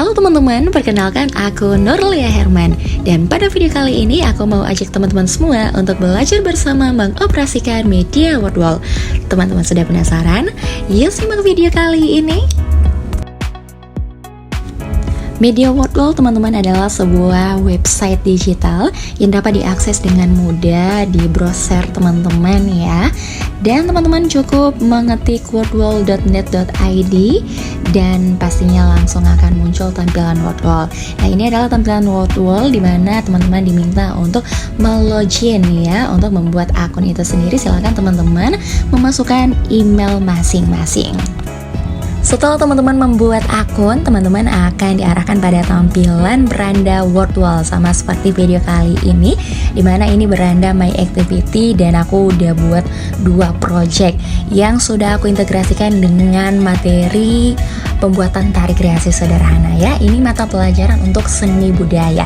Halo teman-teman, perkenalkan aku Nurlia Herman. Dan pada video kali ini aku mau ajak teman-teman semua untuk belajar bersama mengoperasikan Media Word Wall. Teman-teman sudah penasaran? Yuk simak video kali ini. Media Word Wall teman-teman adalah sebuah website digital yang dapat diakses dengan mudah di browser teman-teman ya. Dan teman-teman cukup mengetik wordwall.net.id dan pastinya langsung akan muncul tampilan Word Wall. Nah, ini adalah tampilan Word Wall di mana teman-teman diminta untuk melogin ya, untuk membuat akun itu sendiri. Silakan teman-teman memasukkan email masing-masing. Setelah teman-teman membuat akun, teman-teman akan diarahkan pada tampilan beranda Word Wall sama seperti video kali ini, dimana ini beranda My Activity dan aku udah buat 2 project yang sudah aku integrasikan dengan materi pembuatan tari kreasi sederhana ya. Ini mata pelajaran untuk seni budaya.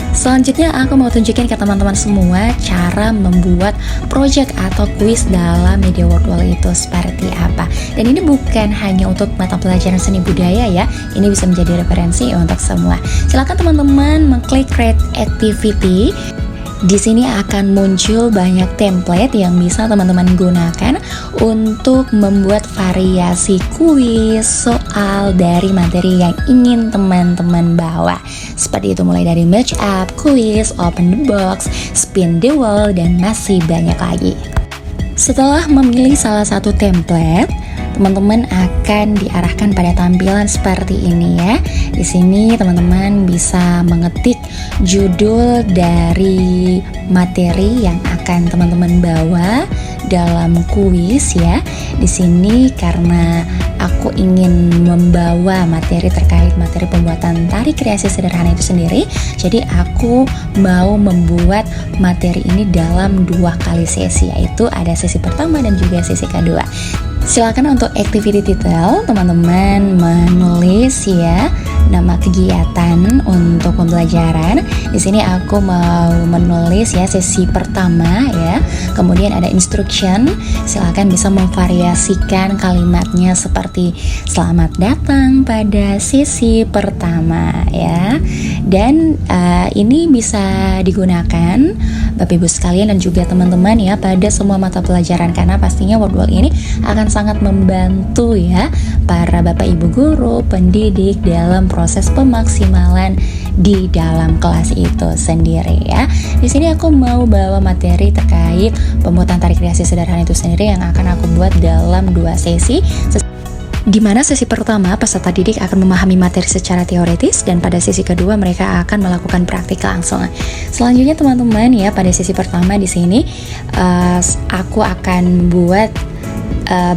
Selanjutnya aku mau tunjukin ke teman-teman semua cara membuat project atau kuis dalam Media Word Wall itu seperti apa. Dan ini bukan hanya untuk mata pelajaran seni budaya ya, ini bisa menjadi referensi untuk semua. Silakan teman-teman mengklik Create Activity. Di sini akan muncul banyak template yang bisa teman-teman gunakan untuk membuat variasi kuis soal dari materi yang ingin teman-teman bawa. Seperti itu, mulai dari match up, kuis, open the box, spin the wall, dan masih banyak lagi. Setelah memilih salah satu template, teman-teman akan diarahkan pada tampilan seperti ini ya. Di sini teman-teman bisa mengetik judul dari materi yang akan teman-teman bawa dalam kuis ya. Di sini karena aku ingin membawa materi terkait materi pembuatan tari kreasi sederhana itu sendiri, jadi aku mau membuat materi ini dalam 2 kali sesi, yaitu ada sesi pertama dan juga sesi kedua. Silakan untuk activity title teman-teman menulis ya nama kegiatan untuk pembelajaran. Di sini aku mau menulis ya sesi pertama ya. Kemudian ada instruction. Silakan bisa memvariasikan kalimatnya seperti selamat datang pada sesi pertama ya. Dan ini bisa digunakan Bapak Ibu sekalian dan juga teman-teman ya pada semua mata pelajaran, karena pastinya Word Wall ini akan sangat membantu ya para Bapak Ibu guru, pendidik dalam proses pemaksimalan di dalam kelas itu sendiri ya. Di sini aku mau bawa materi terkait pembuatan tari kreasi sederhana itu sendiri yang akan aku buat dalam 2 sesi. Di mana sesi pertama peserta didik akan memahami materi secara teoritis dan pada sesi kedua mereka akan melakukan praktik langsung. Selanjutnya teman-teman ya, pada sesi pertama di sini aku akan buat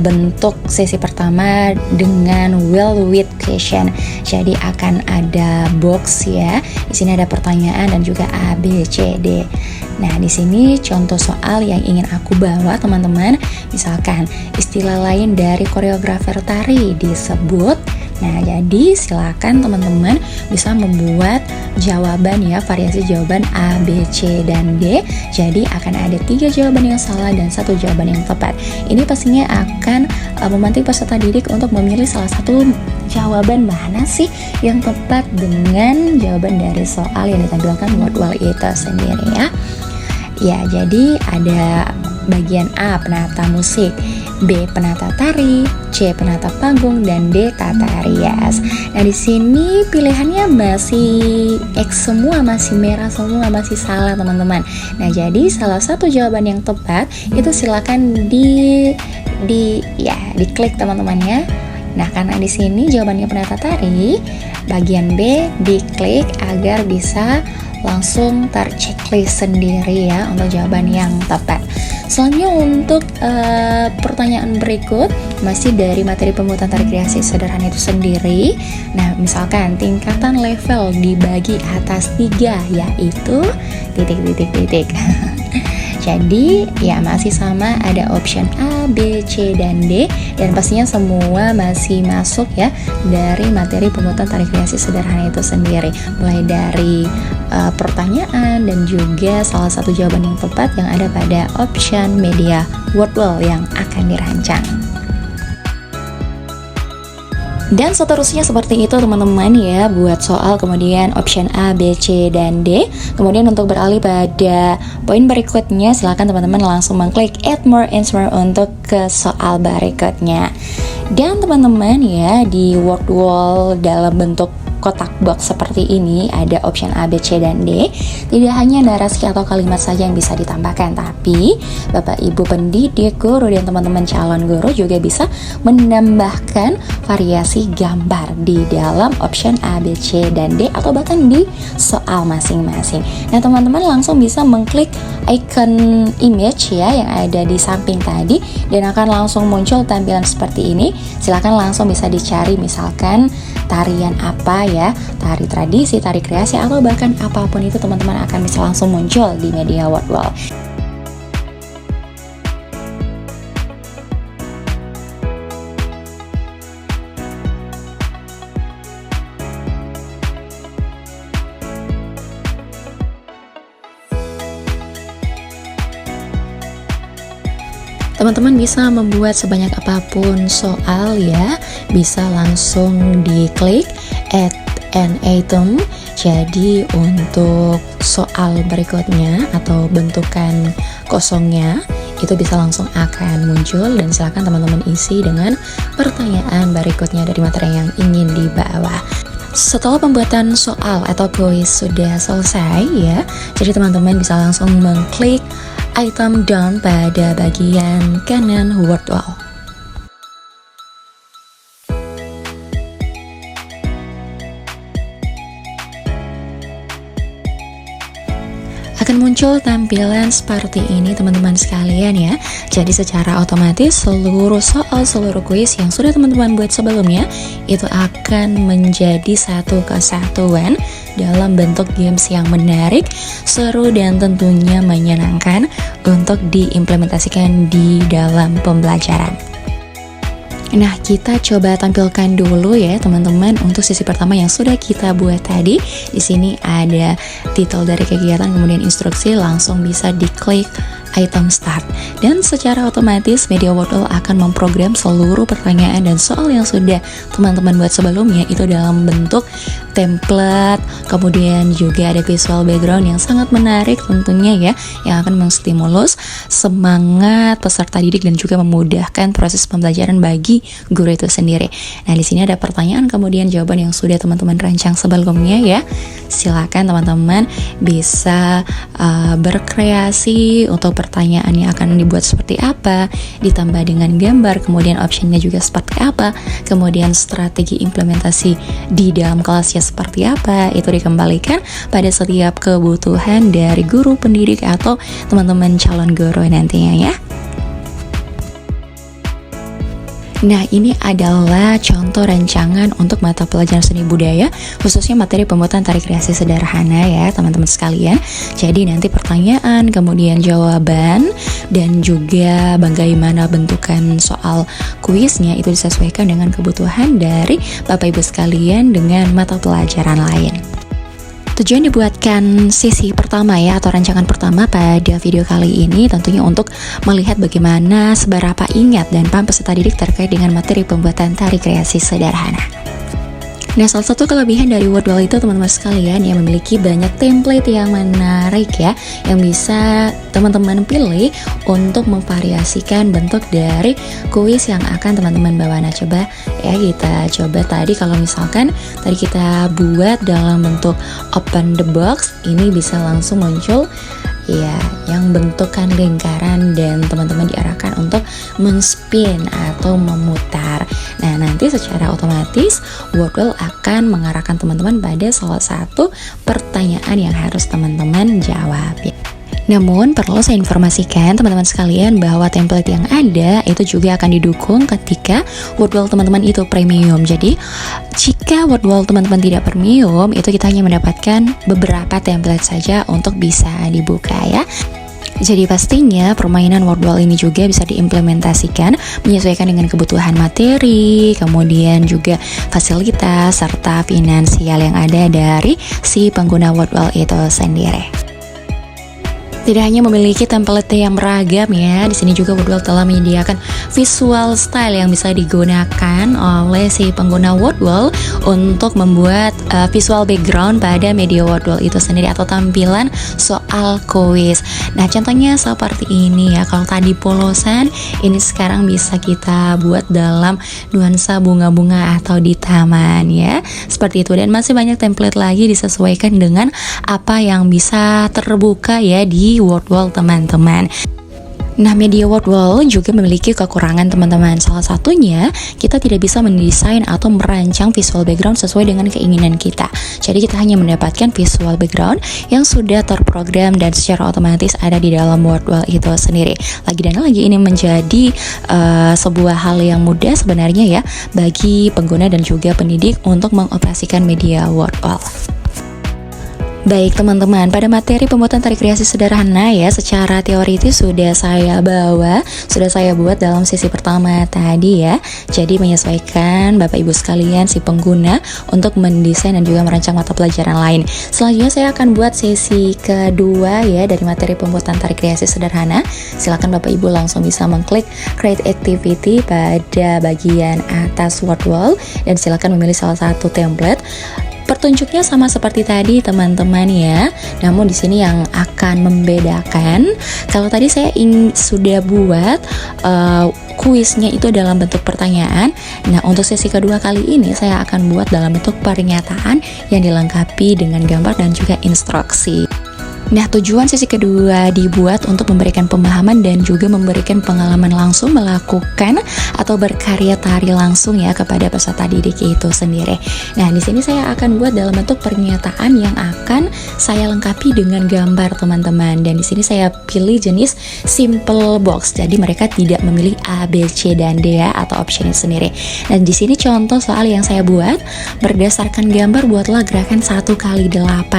bentuk sesi pertama dengan well with question. Jadi akan ada box ya. Di sini ada pertanyaan dan juga A, B, C, D. Nah, di sini contoh soal yang ingin aku bawa teman-teman. Misalkan istilah lain dari koreografer tari disebut. Nah, jadi silakan teman-teman bisa membuat jawaban ya, variasi jawaban A, B, C, dan D. Jadi akan ada 3 jawaban yang salah dan 1 jawaban yang tepat. Ini pastinya akan membantu peserta didik untuk memilih salah satu jawaban mana sih yang tepat dengan jawaban dari soal yang ditampilkan Word Wall itu sendiri ya. Ya, jadi ada bagian A penata musik, B penata tari, C penata panggung, dan D tata rias. Nah, di sini pilihannya masih X semua, masih merah semua, masih salah teman-teman. Nah, jadi salah satu jawaban yang tepat itu silakan diklik teman-teman ya. Nah, karena di sini jawabannya penata tari, bagian B diklik agar bisa langsung terchecklist sendiri ya untuk jawaban yang tepat. Selanjutnya untuk pertanyaan berikut masih dari materi pembuatan tari kreasi sederhana itu sendiri. Nah, misalkan tingkatan level dibagi atas 3 yaitu titik. Jadi ya masih sama, ada option A, B, C, dan D, dan pastinya semua masih masuk ya dari materi pembuatan tari kreasi sederhana itu sendiri, mulai dari pertanyaan dan juga salah satu jawaban yang tepat yang ada pada option Media Word Wall yang akan dirancang. Dan seterusnya seperti itu teman-teman ya, buat soal kemudian option A, B, C, dan D. Kemudian untuk beralih pada poin berikutnya, silakan teman-teman langsung mengklik add more answer untuk ke soal berikutnya. Dan teman-teman ya, di word wall dalam bentuk kotak box seperti ini ada option A, B, C, dan D. Tidak hanya narasi atau kalimat saja yang bisa ditambahkan, tapi Bapak Ibu pendidik, guru, dan teman-teman calon guru juga bisa menambahkan variasi gambar di dalam option A, B, C, dan D, atau bahkan di soal masing-masing. Nah teman-teman langsung bisa mengklik icon image ya yang ada di samping tadi, dan akan langsung muncul tampilan seperti ini. Silakan langsung bisa dicari misalkan tarian apa ya, tari tradisi, tari kreasi, atau bahkan apapun itu teman-teman akan bisa langsung muncul di media word wall. Teman-teman bisa membuat sebanyak apapun soal ya, bisa langsung diklik add an item. Jadi untuk soal berikutnya atau bentukan kosongnya itu bisa langsung akan muncul, dan silakan teman-teman isi dengan pertanyaan berikutnya dari materi yang ingin dibawa. Setelah pembuatan soal atau kuis sudah selesai ya, jadi teman-teman bisa langsung mengklik item done pada bagian kanan word wall. Akan muncul tampilan seperti ini teman-teman sekalian ya. Jadi secara otomatis seluruh soal, seluruh kuis yang sudah teman-teman buat sebelumnya itu akan menjadi satu kesatuan dalam bentuk games yang menarik, seru, dan tentunya menyenangkan untuk diimplementasikan di dalam pembelajaran. Nah, kita coba tampilkan dulu ya teman-teman untuk sesi pertama yang sudah kita buat tadi. Di sini ada titel dari kegiatan, kemudian instruksi, langsung bisa diklik item start, dan secara otomatis media word wall akan memprogram seluruh pertanyaan dan soal yang sudah teman-teman buat sebelumnya itu dalam bentuk template. Kemudian juga ada visual background yang sangat menarik tentunya ya, yang akan menstimulus semangat peserta didik dan juga memudahkan proses pembelajaran bagi guru itu sendiri. Nah, di sini ada pertanyaan kemudian jawaban yang sudah teman-teman rancang sebelumnya ya. Silakan teman-teman bisa berkreasi untuk pertanyaannya akan dibuat seperti apa, ditambah dengan gambar, kemudian optionnya juga seperti apa, kemudian strategi implementasi di dalam kelasnya seperti apa, itu dikembalikan pada setiap kebutuhan dari guru, pendidik, atau teman-teman calon guru nantinya ya. Nah, ini adalah contoh rancangan untuk mata pelajaran seni budaya, khususnya materi pembuatan tari kreasi sederhana ya teman-teman sekalian. Jadi nanti pertanyaan, kemudian jawaban, dan juga bagaimana bentukan soal kuisnya itu disesuaikan dengan kebutuhan dari Bapak Ibu sekalian dengan mata pelajaran lain. Tujuan dibuatkan sesi pertama ya, atau rancangan pertama pada video kali ini tentunya untuk melihat bagaimana seberapa ingat dan paham peserta didik terkait dengan materi pembuatan tari kreasi sederhana. Nah, salah satu kelebihan dari word wall itu teman-teman sekalian yang memiliki banyak template yang menarik ya, yang bisa teman-teman pilih untuk memvariasikan bentuk dari kuis yang akan teman-teman bawa. Nah, coba ya kita coba tadi kalau misalkan tadi kita buat dalam bentuk open the box, ini bisa langsung muncul ya yang bentukan lingkaran dan teman-teman diarahkan untuk men-spin atau memutar. Nah, nanti secara otomatis word wall akan mengarahkan teman-teman pada salah satu pertanyaan yang harus teman-teman jawab. Namun perlu saya informasikan teman-teman sekalian bahwa template yang ada itu juga akan didukung ketika word wall teman-teman itu premium. Jadi jika word wall teman-teman tidak premium, itu kita hanya mendapatkan beberapa template saja untuk bisa dibuka ya. Jadi pastinya permainan word wall ini juga bisa diimplementasikan menyesuaikan dengan kebutuhan materi, kemudian juga fasilitas serta finansial yang ada dari si pengguna word wall itu sendiri. Tidak hanya memiliki template yang beragam ya, di sini juga Wordwall telah menyediakan visual style yang bisa digunakan oleh si pengguna Wordwall untuk membuat visual background pada media Wordwall itu sendiri atau tampilan soal kuis. Nah, contohnya seperti ini ya. Kalau tadi polosan, ini sekarang bisa kita buat dalam nuansa bunga-bunga atau di taman ya. Seperti itu, dan masih banyak template lagi disesuaikan dengan apa yang bisa terbuka ya di Wordwall teman-teman. Nah, media Wordwall juga memiliki kekurangan teman-teman. Salah satunya, kita tidak bisa mendesain atau merancang visual background sesuai dengan keinginan kita. Jadi kita hanya mendapatkan visual background yang sudah terprogram dan secara otomatis ada di dalam Wordwall itu sendiri. Lagi dan lagi ini menjadi sebuah hal yang mudah sebenarnya ya bagi pengguna dan juga pendidik untuk mengoperasikan media Wordwall. Baik teman-teman, pada materi pembuatan tarik kreasi sederhana ya, secara teoritis sudah saya buat dalam sesi pertama tadi ya. Jadi menyesuaikan Bapak Ibu sekalian si pengguna untuk mendesain dan juga merancang mata pelajaran lain. Selanjutnya saya akan buat sesi kedua ya dari materi pembuatan tarik kreasi sederhana. Silakan Bapak Ibu langsung bisa mengklik create activity pada bagian atas Wordwall dan silakan memilih salah satu template. Pertunjuknya sama seperti tadi teman-teman ya. Namun di sini yang akan membedakan, kalau tadi saya sudah buat kuisnya itu dalam bentuk pertanyaan. Nah, untuk sesi kedua kali ini saya akan buat dalam bentuk pernyataan yang dilengkapi dengan gambar dan juga instruksi. Nah, tujuan sesi kedua dibuat untuk memberikan pemahaman dan juga memberikan pengalaman langsung melakukan atau berkarya tari langsung ya kepada peserta didik itu sendiri. Nah, di sini saya akan buat dalam bentuk pernyataan yang akan saya lengkapi dengan gambar teman-teman. Dan di sini saya pilih jenis simple box. Jadi mereka tidak memilih A, B, C dan D ya, atau option sendiri. Dan di sini contoh soal yang saya buat berdasarkan gambar, buatlah gerakan 1x8.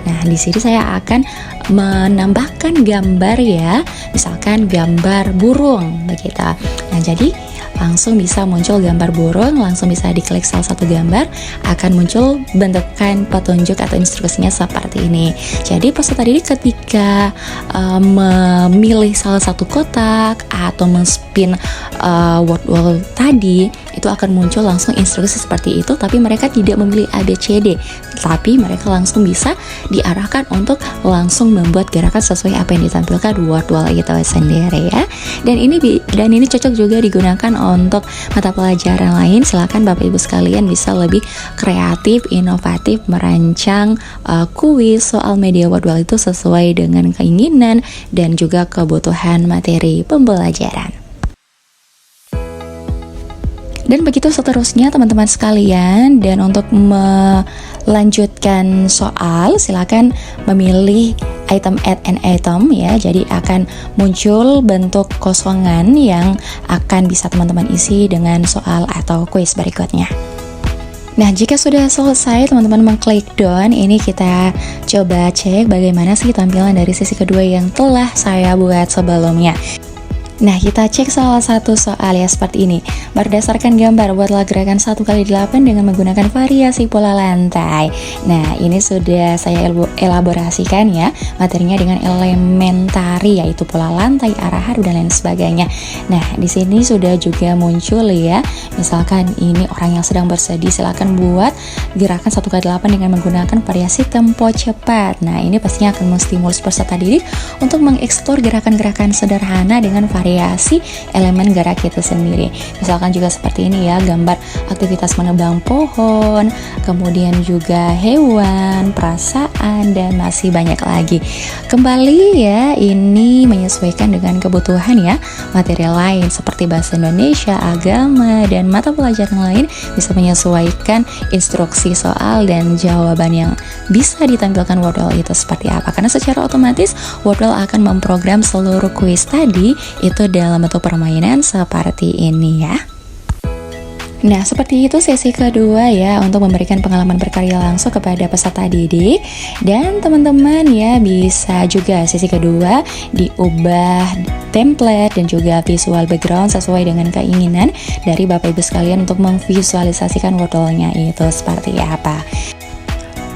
Nah, di sini saya akan menambahkan gambar ya, misalkan gambar burung begitu. Nah, jadi langsung bisa muncul gambar burung, langsung bisa diklik salah satu gambar, akan muncul bentukan petunjuk atau instruksinya seperti ini. Jadi peserta didik ketika memilih salah satu kotak atau men-spin Wordwall tadi, itu akan muncul langsung instruksi seperti itu, tapi mereka tidak memilih A, B, C, D, tapi mereka langsung bisa diarahkan untuk langsung membuat gerakan sesuai apa yang ditampilkan Wordwall itu sendiri ya. Dan ini cocok juga digunakan untuk mata pelajaran lain. Silakan Bapak Ibu sekalian bisa lebih kreatif, inovatif merancang kuis soal media Wordwall itu sesuai dengan keinginan dan juga kebutuhan materi pembelajaran. Dan begitu seterusnya teman-teman sekalian. Dan untuk melanjutkan soal, silakan memilih item add an item ya. Jadi akan muncul bentuk kosongan yang akan bisa teman-teman isi dengan soal atau kuis berikutnya. Nah, jika sudah selesai teman-teman mengklik done, ini kita coba cek bagaimana sih tampilan dari sesi kedua yang telah saya buat sebelumnya. Nah, kita cek salah satu soal ya seperti ini. Berdasarkan gambar, buatlah gerakan 1x8 dengan menggunakan variasi pola lantai. Nah, ini sudah saya elaborasikan ya materinya dengan elemen tari, yaitu pola lantai, arahan, dan lain sebagainya. Nah, di sini sudah juga muncul ya. Misalkan ini orang yang sedang bersedih, silakan buat gerakan 1x8 dengan menggunakan variasi tempo cepat. Nah, ini pastinya akan menstimulus peserta didik untuk mengeksplor gerakan-gerakan sederhana dengan variasi elemen gerak itu sendiri. Misalkan juga seperti ini ya, gambar aktivitas menebang pohon, kemudian juga hewan, perasaan, dan masih banyak lagi. Kembali ya, ini menyesuaikan dengan kebutuhan ya. Materi lain seperti bahasa Indonesia, agama, dan mata pelajaran lain bisa menyesuaikan instruksi soal dan jawaban yang bisa ditampilkan Wordwall itu seperti apa. Karena secara otomatis Wordwall akan memprogram seluruh kuis tadi itu dalam bentuk permainan seperti ini ya. Nah, seperti itu sesi kedua ya, untuk memberikan pengalaman berkarya langsung kepada peserta didik. Dan teman-teman ya, bisa juga sesi kedua diubah template dan juga visual background sesuai dengan keinginan dari Bapak Ibu sekalian untuk memvisualisasikan Wordwall-nya itu seperti apa.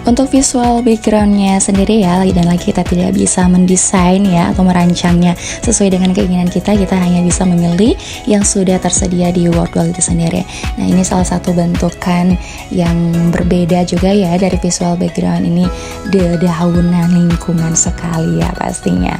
Untuk visual backgroundnya sendiri ya, lagi dan lagi kita tidak bisa mendesain ya atau merancangnya sesuai dengan keinginan kita hanya bisa memilih yang sudah tersedia di Wordwall itu sendiri. Nah, ini salah satu bentukan yang berbeda juga ya dari visual background ini, dedaunan lingkungan sekali ya pastinya.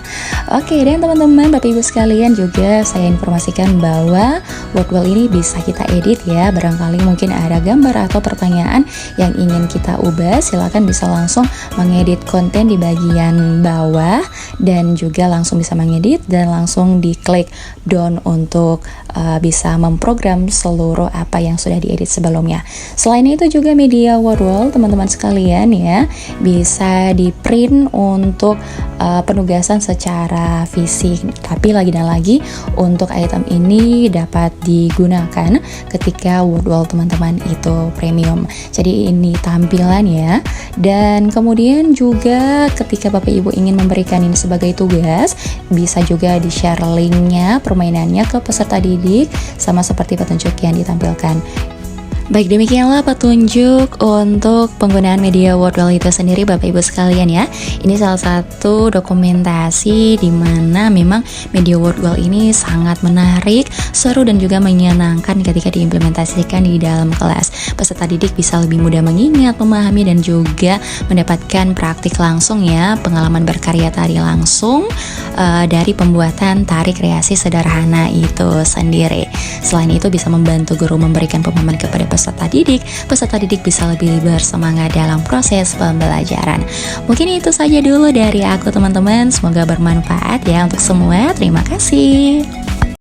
Oke, dan teman-teman Bapak Ibu sekalian, juga saya informasikan bahwa Wordwall ini bisa kita edit ya. Barangkali mungkin ada gambar atau pertanyaan yang ingin kita ubah, silakan bisa langsung mengedit konten di bagian bawah dan juga langsung bisa mengedit dan langsung diklik done untuk bisa memprogram seluruh apa yang sudah diedit sebelumnya. Selain itu juga media Wordwall teman-teman sekalian ya, bisa di print untuk penugasan secara fisik, tapi lagi dan lagi untuk item ini dapat digunakan ketika Wordwall teman-teman itu premium. Jadi ini tampilan ya. Dan kemudian juga ketika Bapak Ibu ingin memberikan ini sebagai tugas, bisa juga di-share linknya permainannya ke peserta didik sama seperti petunjuk yang ditampilkan. Baik, demikianlah petunjuk untuk penggunaan media Wordwall itu sendiri Bapak Ibu sekalian ya. Ini salah satu dokumentasi di mana memang media Wordwall ini sangat menarik, seru dan juga menyenangkan ketika diimplementasikan di dalam kelas. Peserta didik bisa lebih mudah mengingat, memahami dan juga mendapatkan praktik langsung ya, pengalaman berkarya tari langsung dari pembuatan tari kreasi sederhana itu sendiri. Selain itu bisa membantu guru memberikan pemahaman kepada peserta didik bisa lebih bersemangat dalam proses pembelajaran. Mungkin itu saja dulu dari aku teman-teman, semoga bermanfaat ya untuk semua. Terima kasih.